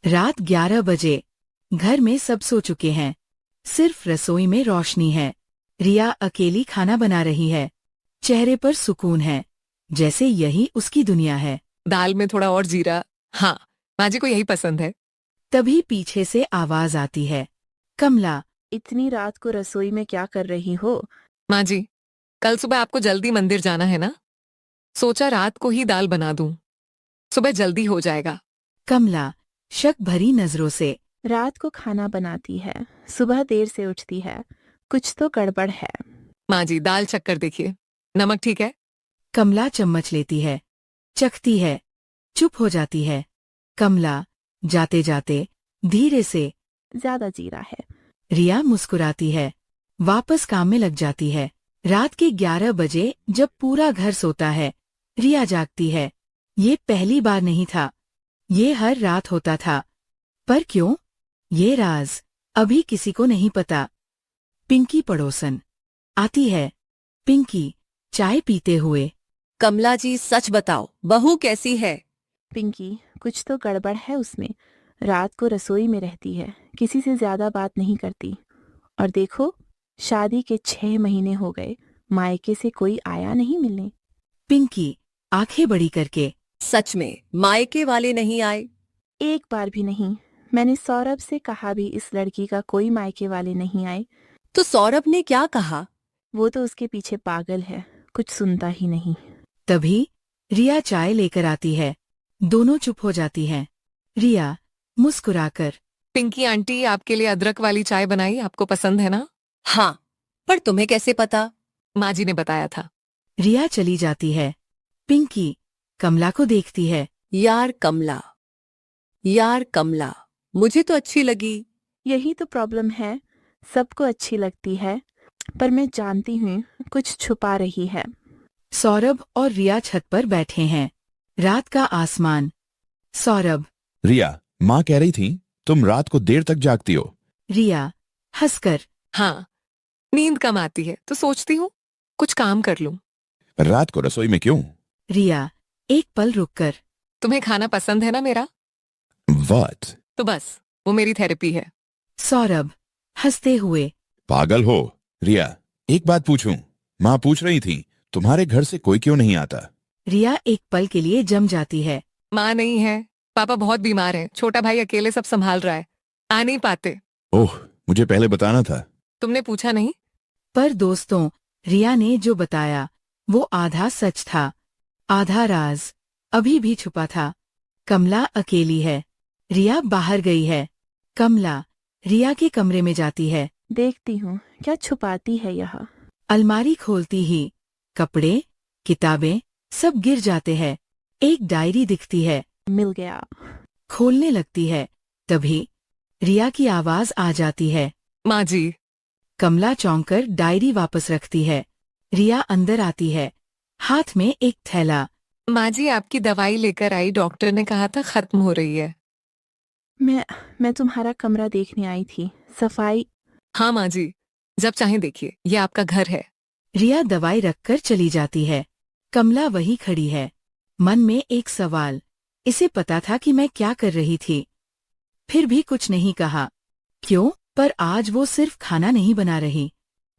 रात 11 बजे। घर में सब सो चुके हैं। सिर्फ रसोई में रोशनी है। रिया अकेली खाना बना रही है। चेहरे पर सुकून है, जैसे यही उसकी दुनिया है। दाल में थोड़ा और जीरा। हाँ, माँ जी को यही पसंद है। तभी पीछे से आवाज आती है। कमला। इतनी रात को रसोई में क्या कर रही हो? माँ जी, कल सुबह आपको जल्दी मंदिर जाना है ना, सोचा रात को ही दाल बना दूं, सुबह जल्दी हो जाएगा। कमला शक भरी नजरों से। रात को खाना बनाती है, सुबह देर से उठती है, कुछ तो गड़बड़ है। माँ जी, दाल चक्कर देखिए, नमक ठीक है? कमला चम्मच लेती है, चखती है, चुप हो जाती है। कमला जाते जाते धीरे से। ज्यादा जीरा है। रिया मुस्कुराती है, वापस काम में लग जाती है। रात के 11 बजे जब पूरा घर सोता है, रिया जागती है। ये पहली बार नहीं था, ये हर रात होता था। पर क्यों? ये राज अभी किसी को नहीं पता। पिंकी पड़ोसन आती है। पिंकी चाय पीते हुए। कमला जी, सच बताओ, बहू कैसी है? पिंकी, कुछ तो गड़बड़ है उसमें। रात को रसोई में रहती है, किसी से ज्यादा बात नहीं करती। और देखो, शादी के 6 महीने हो गए, मायके से कोई आया नहीं मिलने। पिंकी आंखें बड़ी करके। सच में मायके वाले नहीं आए? एक बार भी नहीं। मैंने सौरभ से कहा भी इस लड़की का कोई मायके वाले नहीं आए। तो सौरभ ने क्या कहा? वो तो उसके पीछे पागल है, कुछ सुनता ही नहीं। तभी रिया चाय लेकर आती है। दोनों चुप हो जाती हैं। रिया मुस्कुराकर। पिंकी आंटी, आपके लिए अदरक वाली चाय बनाई, आपको पसंद है ना? हाँ, पर तुम्हें कैसे पता? माँ जी ने बताया था। रिया चली जाती है। पिंकी कमला को देखती है। यार कमला, यार कमला, मुझे तो अच्छी लगी। यही तो प्रॉब्लम है, सबको अच्छी लगती है, पर मैं जानती हूँ कुछ छुपा रही है। सौरभ और रिया छत पर बैठे हैं। रात का आसमान। सौरभ। रिया, माँ कह रही थी तुम रात को देर तक जागती हो। रिया हंसकर। हाँ, नींद कम आती है तो सोचती हूँ कुछ काम कर लूं। पर रात को रसोई में क्यों? रिया एक पल रुककर। तुम्हें खाना पसंद है ना मेरा, What? तो बस वो मेरी थेरेपी है। सौरभ हंसते हुए। पागल हो? रिया, एक बात पूछूं? माँ पूछ रही थी तुम्हारे घर से कोई क्यों नहीं आता। रिया एक पल के लिए जम जाती है। माँ नहीं है, पापा बहुत बीमार हैं, छोटा भाई अकेले सब संभाल रहा है, आ नहीं पाते। ओह, मुझे पहले बताना था। तुमने पूछा नहीं। पर दोस्तों, रिया ने जो बताया वो आधा सच था, आधा राज अभी भी छुपा था। कमला अकेली है। रिया बाहर गई है। कमला रिया के कमरे में जाती है। देखती हूँ क्या छुपाती है यह। अलमारी खोलती ही कपड़े, किताबें सब गिर जाते हैं। एक डायरी दिखती है। मिल गया। खोलने लगती है, तभी रिया की आवाज आ जाती है। माँ जी। कमला चौंककर डायरी वापस रखती है। रिया अंदर आती है, हाथ में एक थैला। माँ जी, आपकी दवाई लेकर आई, डॉक्टर ने कहा था खत्म हो रही है। मैं तुम्हारा कमरा देखने आई थी, सफाई। हाँ माँ जी, जब चाहें देखिए, ये आपका घर है। रिया दवाई रखकर चली जाती है। कमला वही खड़ी है, मन में एक सवाल। इसे पता था कि मैं क्या कर रही थी, फिर भी कुछ नहीं कहा। क्यों? पर आज वो सिर्फ खाना नहीं बना रही।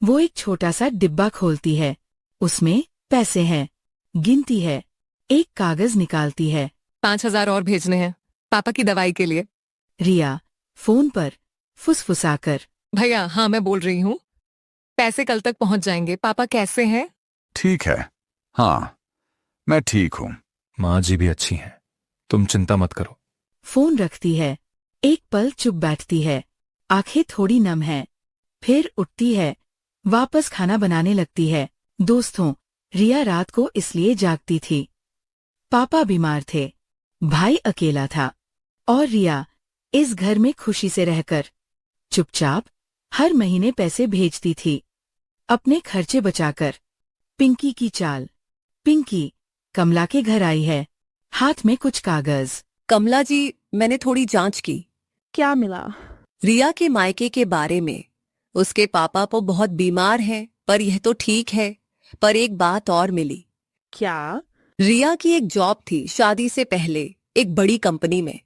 वो एक छोटा सा डिब्बा खोलती है, उसमें पैसे हैं। गिनती है, एक कागज निकालती है। 5,000 और भेजने हैं पापा की दवाई के लिए। रिया फोन पर फुसफुसाकर। भैया, हाँ मैं बोल रही हूँ, पैसे कल तक पहुंच जाएंगे। पापा कैसे हैं? ठीक है, हाँ मैं ठीक हूँ। माँ जी भी अच्छी हैं, तुम चिंता मत करो। फोन रखती है, एक पल चुप बैठती है, आंखें थोड़ी नम हैं, फिर उठती है, वापस खाना बनाने लगती है। दोस्तों, रिया रात को इसलिए जागती थी, पापा बीमार थे, भाई अकेला था, और रिया इस घर में खुशी से रहकर चुपचाप हर महीने पैसे भेजती थी, अपने खर्चे बचाकर। पिंकी की चाल। पिंकी कमला के घर आई है, हाथ में कुछ कागज। कमला जी, मैंने थोड़ी जांच की। क्या मिला? रिया के मायके के बारे में। उसके पापा तो बहुत बीमार हैं, पर यह तो ठीक है। पर एक बात और मिली। क्या? रिया की एक जॉब थी शादी से पहले, एक बड़ी कंपनी में।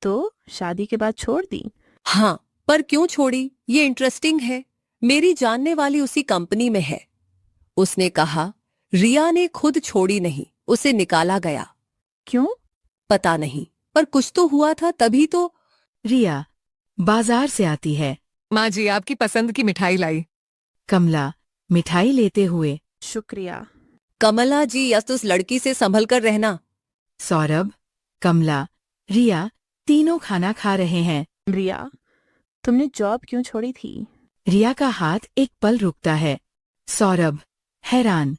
तो शादी के बाद छोड़ दी? हाँ, पर क्यों छोड़ी ये इंटरेस्टिंग है। मेरी जानने वाली उसी कंपनी में है। उसने कहा रिया ने खुद छोड़ी नहीं, उसे निकाला गया। क्यों? पता नहीं, पर कुछ तो हुआ था तभी तो। रिया बाजार से आती है। माँ जी आपकी पसंद की मिठाई लाई। कमला मिठाई लेते हुए। शुक्रिया। कमला जी या तो उस लड़की से संभल कर रहना। सौरभ, कमला, रिया तीनों खाना खा रहे हैं। रिया, तुमने जॉब क्यों छोड़ी थी? रिया का हाथ एक पल रुकता है। सौरभ हैरान।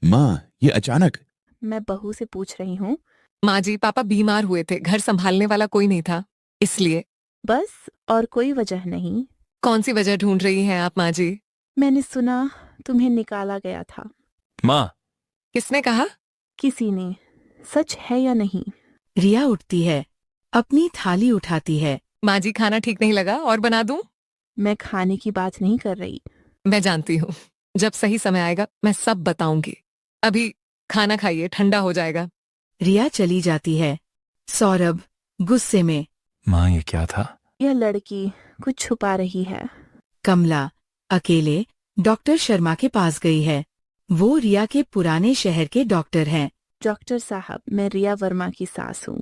माँ, ये अचानक। मैं बहू से पूछ रही हूँ। माँ जी पापा बीमार हुए थे, घर संभालने वाला कोई नहीं था, इसलिए। बस, और कोई वजह नहीं? कौन सी वजह ढूंढ रही हैं आप माँ जी? मैंने सुना तुम्हें निकाला गया था। माँ, किसने कहा? किसी ने। सच है या नहीं? रिया उठती है, अपनी थाली उठाती है। माँ जी खाना ठीक नहीं लगा और बना दूं? मैं खाने की बात नहीं कर रही। मैं जानती हूँ, जब सही समय आएगा मैं सब बताऊंगी। अभी खाना खाइए, ठंडा हो जाएगा। रिया चली जाती है। सौरभ गुस्से में। माँ ये क्या था? यह लड़की कुछ छुपा रही है। कमला अकेले डॉक्टर शर्मा के पास गई है। वो रिया के पुराने शहर के डॉक्टर हैं। डॉक्टर साहब, मैं रिया वर्मा की सास हूँ।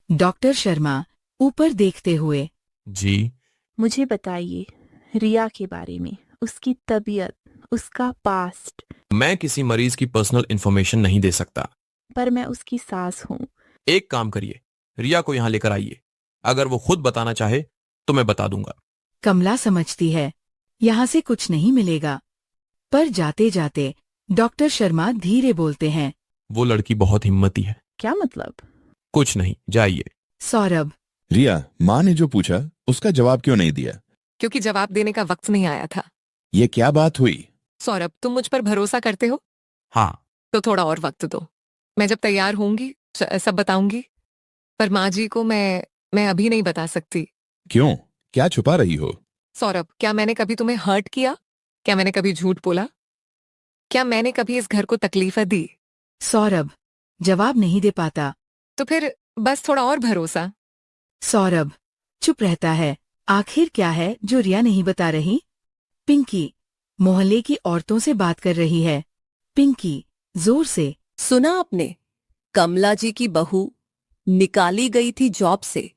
डॉक्टर शर्मा ऊपर देखते हुए। जी। मुझे बताइए रिया के बारे में, उसकी तबीयत, उसका पास्ट। मैं किसी मरीज की पर्सनल इंफॉर्मेशन नहीं दे सकता। पर मैं उसकी सास हूँ। एक काम करिए, रिया को यहां लेकर आइए। अगर वो खुद बताना चाहे तो मैं बता दूंगा। कमला समझती है यहाँ से कुछ नहीं मिलेगा, पर जाते जाते डॉक्टर शर्मा धीरे बोलते हैं। वो लड़की बहुत हिम्मती है। क्या मतलब? कुछ नहीं, जाइए। सौरभ, रिया, माँ ने जो पूछा उसका जवाब क्यों नहीं दिया? क्योंकि जवाब देने का वक्त नहीं आया था। ये क्या बात हुई? सौरभ, तुम मुझ पर भरोसा करते हो हाँ। तो थोड़ा और वक्त दो। मैं जब तैयार होंगी सब बताऊंगी। पर माँ जी को मैं अभी नहीं बता सकती। क्यों? क्या छुपा रही हो? सौरभ, क्या मैंने कभी तुम्हें हर्ट किया? क्या मैंने कभी झूठ बोला? क्या मैंने कभी इस घर को तकलीफ दी? सौरभ जवाब नहीं दे पाता। तो फिर बस थोड़ा और भरोसा। सौरभ चुप रहता है। आखिर क्या है जो रिया नहीं बता रही? पिंकी मोहल्ले की औरतों से बात कर रही है। पिंकी जोर से। सुना आपने? कमला जी की बहू निकाली गई थी जॉब से।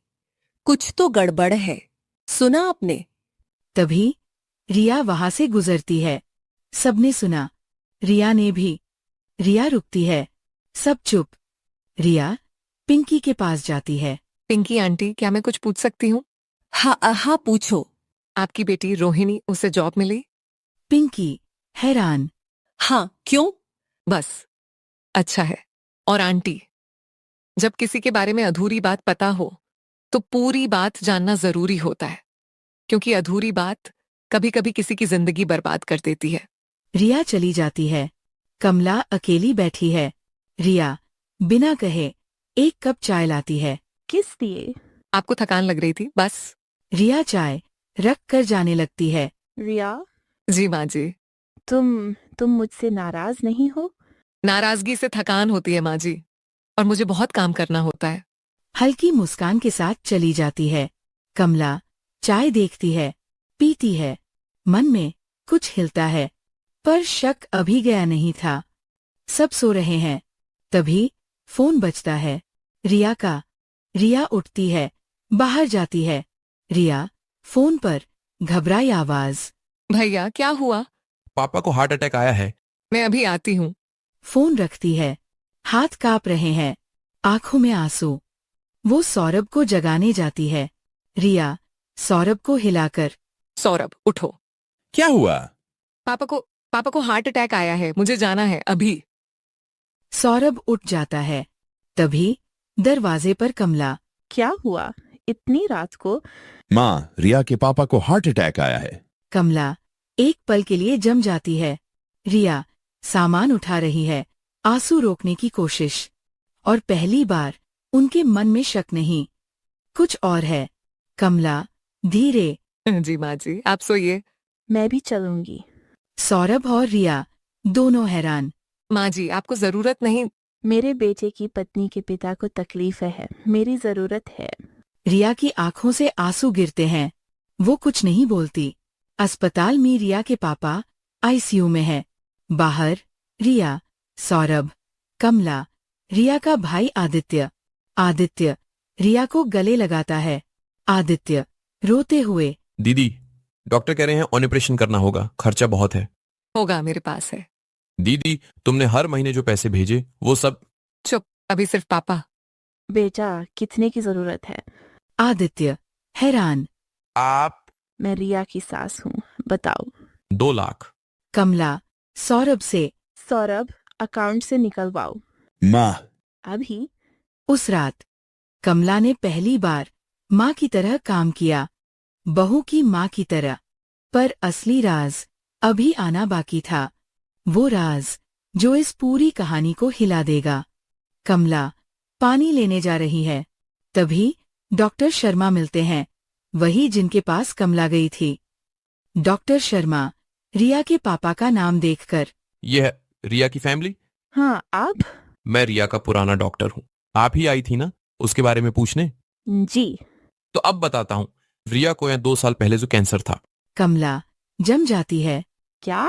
कुछ तो गड़बड़ है। सुना आपने? तभी रिया वहां से गुजरती है। सबने सुना, रिया ने भी। रिया रुकती है। सब चुप। रिया पिंकी के पास जाती है। पिंकी आंटी, क्या मैं कुछ पूछ सकती हूँ? हाँ पूछो। आपकी बेटी रोहिणी, उसे जॉब मिली? पिंकी हैरान। हाँ, क्यों? बस, अच्छा है। और आंटी, जब किसी के बारे में अधूरी बात पता हो तो पूरी बात जानना जरूरी होता है, क्योंकि अधूरी बात कभी कभी किसी की जिंदगी बर्बाद कर देती है। रिया चली जाती है। कमला अकेली बैठी है। रिया बिना कहे एक कप चाय लाती है। किस लिए? आपको थकान लग रही थी, बस। रिया चाय रख कर जाने लगती है। रिया, जी माँ जी। तुम मुझसे नाराज नहीं हो? नाराजगी से थकान होती है माँ जी, और मुझे बहुत काम करना होता है। हल्की मुस्कान के साथ चली जाती है। कमला चाय देखती है, पीती है। मन में कुछ हिलता है, पर शक अभी गया नहीं था। सब सो रहे हैं। तभी फोन बजता है। रिया का। रिया उठती है, बाहर जाती है। रिया फोन पर घबराई आवाज। भैया, क्या हुआ? पापा को हार्ट अटैक आया है। मैं अभी आती हूँ। फोन रखती है। हाथ कांप रहे हैं, आंखों में आंसू। वो सौरभ को जगाने जाती है। रिया सौरभ को हिलाकर। सौरभ, उठो। क्या हुआ? पापा को हार्ट अटैक आया है, मुझे जाना है अभी। सौरभ उठ जाता है। तभी दरवाजे पर कमला। क्या हुआ इतनी रात को? माँ, रिया के पापा को हार्ट अटैक आया है। कमला एक पल के लिए जम जाती है। रिया सामान उठा रही है, आंसू रोकने की कोशिश। और पहली बार उनके मन में शक नहीं, कुछ और है। कमला धीरे। जी माँ जी, आप सोइए। मैं भी चलूंगी। सौरभ और रिया दोनों हैरान। माँ जी, आपको जरूरत नहीं। मेरे बेटे की पत्नी के पिता को तकलीफ है, मेरी जरूरत है। रिया की आंखों से आंसू गिरते हैं। वो कुछ नहीं बोलती। अस्पताल में रिया के पापा आईसीयू में है। बाहर रिया, सौरभ, कमला, रिया का भाई आदित्य। आदित्य रिया को गले लगाता है। आदित्य रोते हुए, दीदी, डॉक्टर कह रहे हैं ऑपरेशन करना होगा, खर्चा बहुत है। होगा, मेरे पास है। दीदी, तुमने हर महीने जो पैसे भेजे वो सब। चुप, अभी सिर्फ पापा। बेटा, कितने की जरूरत है? आदित्य हैरान। आप मैं रिया की सास हूँ, बताओ। 2 लाख। कमला सौरभ से, सौरभ, अकाउंट से निकलवाओ माँ, अभी। उस रात कमला ने पहली बार माँ की तरह काम किया, बहू की माँ की तरह। पर असली राज अभी आना बाकी था। वो राज जो इस पूरी कहानी को हिला देगा। कमला पानी लेने जा रही है, तभी डॉक्टर शर्मा मिलते हैं, वही जिनके पास कमला गई थी। डॉक्टर शर्मा रिया के पापा का नाम देखकर, यह है रिया की फैमिली। हाँ, आप? मैं रिया का पुराना डॉक्टर हूँ। आप ही आई थी ना उसके बारे में पूछने? जी। तो अब बताता हूँ। रिया को यहाँ 2 साल पहले जो कैंसर था, कमला जम जाती है। क्या?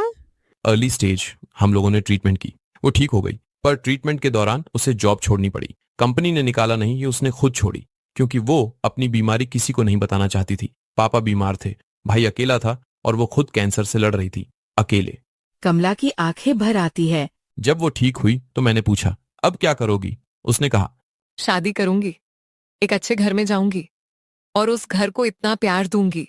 अर्ली स्टेज, हम लोगों ने ट्रीटमेंट की, वो ठीक हो गई। पर ट्रीटमेंट के दौरान उसे जॉब छोड़नी पड़ी। कंपनी ने निकाला नहीं, ये उसने खुद छोड़ी, क्योंकि वो अपनी बीमारी किसी को नहीं बताना चाहती थी। पापा बीमार थे, भाई अकेला था, और वो खुद कैंसर से लड़ रही थी, अकेले। कमला की आंखें भर आती है। जब वो ठीक हुई तो मैंने पूछा, अब क्या करोगी? उसने कहा, शादी करूंगी, एक अच्छे घर में जाऊंगी, और उस घर को इतना प्यार दूंगी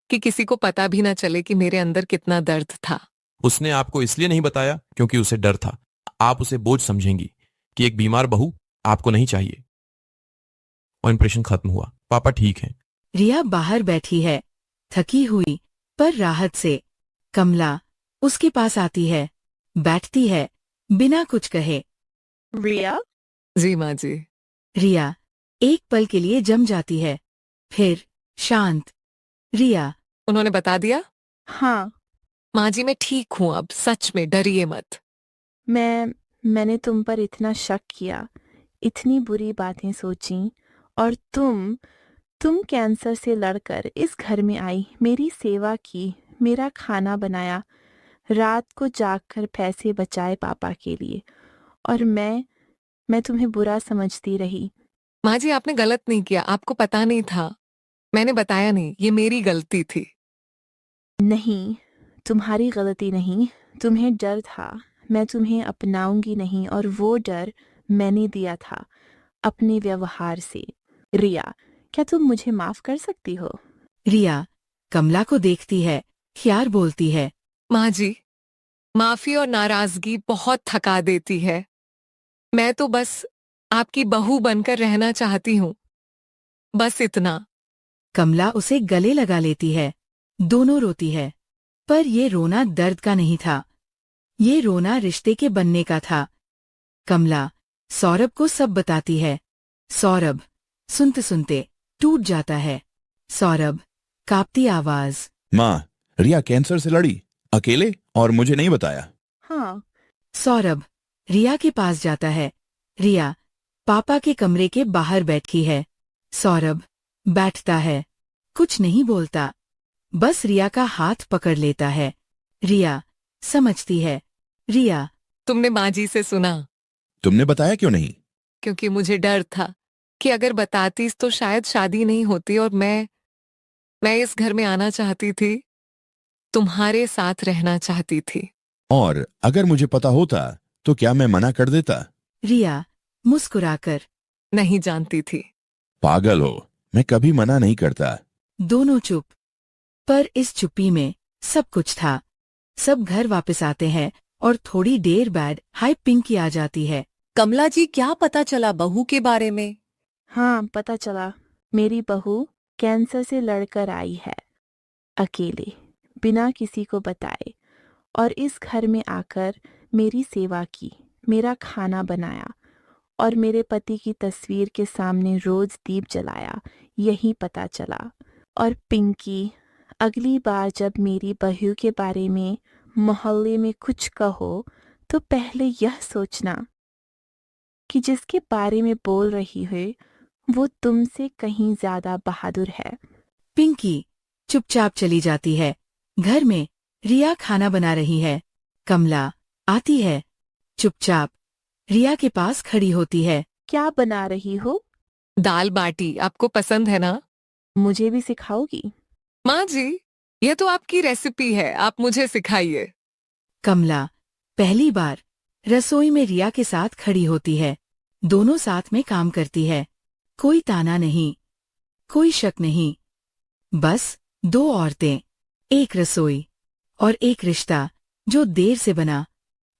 कि किसी को पता भी ना चले कि मेरे अंदर कितना दर्द था। उसने आपको इसलिए नहीं बताया क्योंकि उसे डर था आप उसे बोझ समझेंगी, कि एक बीमार बहू आपको नहीं चाहिए। ऑपरेशन खत्म हुआ, पापा ठीक हैं। रिया बाहर बैठी है, थकी हुई पर राहत से। कमला उसके पास आती है, बैठती है, बिना कुछ कहे। रिया? जी माँ जी। रिया एक पल के लिए जम जाती है, फिर शांत। रिया, उन्होंने बता दिया? हाँ। माँ जी, मैं ठीक हूँ अब, सच में, डरिए मत। मैंने तुम पर इतना शक किया, इतनी बुरी बातें सोची, और तुम कैंसर से लड़कर इस घर में आई, मेरी सेवा की, मेरा खाना बनाया, रात को जागकर पैसे बचाए पापा के लिए, और मैं तुम्हें बुरा समझती रही। माँ जी, आपने गलत नहीं किया, आपको पता नहीं था, मैंने बताया नहीं, ये मेरी गलती थी। नहीं, तुम्हारी गलती नहीं, तुम्हें डर था मैं तुम्हें अपनाऊंगी नहीं, और वो डर मैंने दिया था अपने व्यवहार से। रिया, क्या तुम मुझे माफ कर सकती हो? रिया कमला को देखती है, ख्यार बोलती है। माँ जी, माफी और नाराजगी बहुत थका देती है। मैं तो बस आपकी बहू बनकर रहना चाहती हूँ, बस इतना। कमला उसे गले लगा लेती है, दोनों रोती है। पर ये रोना दर्द का नहीं था, ये रोना रिश्ते के बनने का था। कमला सौरभ को सब बताती है। सौरभ सुनते सुनते टूट जाता है। सौरभ कांपती आवाज, माँ, रिया कैंसर से लड़ी, अकेले, और मुझे नहीं बताया। हाँ। सौरभ रिया के पास जाता है। रिया पापा के कमरे के बाहर बैठी है। सौरभ बैठता है, कुछ नहीं बोलता, बस रिया का हाथ पकड़ लेता है। रिया समझती है। रिया, तुमने माँ जी से सुना? तुमने बताया क्यों नहीं? क्योंकि मुझे डर था कि अगर बताती तो शायद शादी नहीं होती, और मैं इस घर में आना चाहती थी, तुम्हारे साथ रहना चाहती थी। और अगर मुझे पता होता तो क्या मैं मना कर देता? रिया मुस्कुराकर, नहीं जानती थी। पागल हो, मैं कभी मना नहीं करता। दोनों चुप। पर इस चुप्पी में सब कुछ था। सब घर वापस आते हैं और थोड़ी देर बाद हाई पिंकी आ जाती है। कमला जी, क्या पता चला बहू के बारे में? हाँ, पता चला। मेरी बहू कैंसर से लड़कर आई है, अकेले, बिना किसी को बताए, और इस घर में आकर मेरी सेवा की, मेरा खाना बनाया, और मेरे पति की तस्वीर के सामने रोज दीप जलाया, यही पता चला। और पिंकी, अगली बार जब मेरी बहू के बारे में मोहल्ले में कुछ कहो तो पहले यह सोचना कि जिसके बारे में बोल रही है वो तुमसे कहीं ज्यादा बहादुर है। पिंकी चुपचाप चली जाती है। घर में रिया खाना बना रही है। कमला आती है। चुपचाप रिया के पास खड़ी होती है। क्या बना रही हो? दाल बाटी आपको पसंद है ना? मुझे भी सिखाओगी? माँ जी, यह तो आपकी रेसिपी है, आप मुझे सिखाइए। कमला पहली बार रसोई में रिया के साथ खड़ी होती है। दोनों साथ में काम करती है। कोई ताना नहीं, कोई शक नहीं, बस दो औरतें, एक रसोई और एक रिश्ता जो देर से बना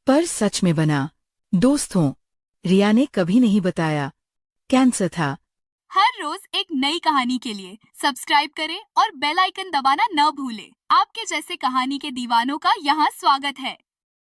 पर सच में बना। दोस्तों, रिया ने कभी नहीं बताया कैंसर था। हर रोज एक नई कहानी के लिए सब्सक्राइब करें और बेल आइकन दबाना न भूलें। आपके जैसे कहानी के दीवानों का यहाँ स्वागत है।